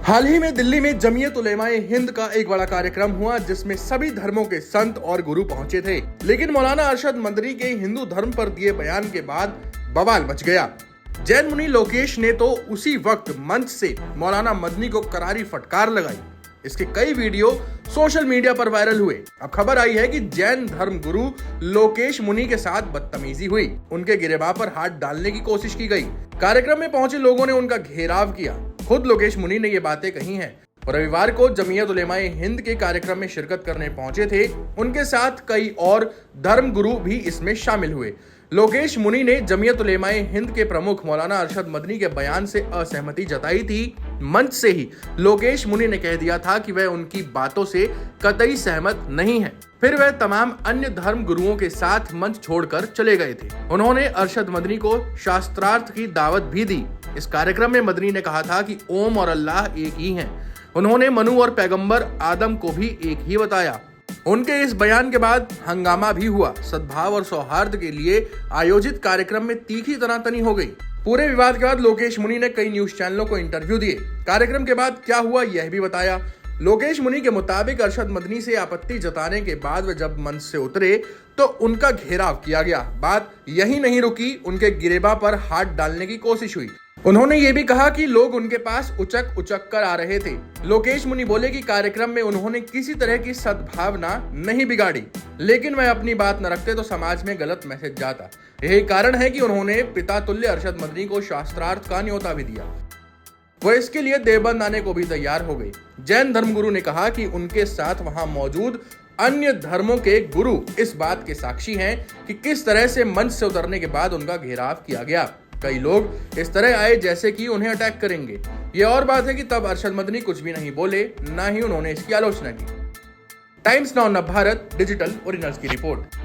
हाल ही में दिल्ली में जमीयत उलेमाए हिंद का एक बड़ा कार्यक्रम हुआ जिसमें सभी धर्मों के संत और गुरु पहुंचे थे। लेकिन मौलाना अरशद मदनी के हिंदू धर्म पर दिए बयान के बाद बवाल मच गया। जैन मुनि लोकेश ने तो उसी वक्त मंच से मौलाना मदनी को करारी फटकार लगाई। इसके कई वीडियो सोशल मीडिया पर वायरल हुए। अब खबर आई है कि जैन धर्म गुरु लोकेश मुनि के साथ बदतमीजी हुई, उनके गिरेबां पर हाथ डालने की कोशिश की गई। कार्यक्रम में पहुंचे लोगों ने उनका घेराव किया। खुद लोकेश मुनि ने ये बातें कही हैं और रविवार को जमीयत उलेमाए हिंद के कार्यक्रम में शिरकत करने पहुंचे थे। उनके साथ कई और धर्म गुरु भी इसमें शामिल हुए। लोकेश मुनि ने जमीयत उलेमाए हिंद के प्रमुख मौलाना अरशद मदनी के बयान से असहमति जताई थी। मंच से ही लोकेश मुनि ने कह दिया था कि वह उनकी बातों से कतई सहमत नहीं है। फिर वह तमाम अन्य धर्म गुरुओं के साथ मंच छोड़कर चले गए थे। उन्होंने अरशद मदनी को शास्त्रार्थ की दावत भी दी। इस कार्यक्रम में मदनी ने कहा था कि ओम और अल्लाह एक ही हैं। उन्होंने मनु और पैगंबर आदम को भी एक ही बताया। उनके इस बयान के बाद हंगामा भी हुआ। सद्भाव और सौहार्द के लिए आयोजित कार्यक्रम में तीखी तनातनी हो गई। पूरे विवाद के बाद लोकेश मुनि ने कई न्यूज चैनलों को इंटरव्यू दिए। कार्यक्रम के बाद क्या हुआ यह भी बताया। लोकेश मुनि के मुताबिक अरशद मदनी से आपत्ति जताने के बाद वे जब मंच से उतरे तो उनका घेराव किया गया। बात यही नहीं रुकी, उनके गिरेबां पर हाथ डालने की कोशिश हुई। उन्होंने ये भी कहा कि लोग उनके पास उचक उचक कर आ रहे थे। लोकेश मुनि बोले कि कार्यक्रम में उन्होंने किसी तरह की सद्भावना नहीं बिगाड़ी, लेकिन वह अपनी बात न रखते तो समाज में गलत मैसेज जाता। यही कारण है कि उन्होंने पिता तुल्य अरशद मदनी को शास्त्रार्थ का न्योता भी दिया। वो इसके लिए देवबंद आने को भी तैयार हो गई। जैन धर्मगुरु ने कहा कि उनके साथ वहां मौजूद अन्य धर्मों के गुरु इस बात के साक्षी हैं कि किस तरह से मंच से उतरने के बाद उनका घेराव किया गया। कई लोग इस तरह आए जैसे कि उन्हें अटैक करेंगे। ये और बात है कि तब अरशद मदनी कुछ भी नहीं बोले, ना ही उन्होंने इसकी आलोचना की। टाइम्स नाउ नव भारत डिजिटल ओरिजिनल्स की रिपोर्ट।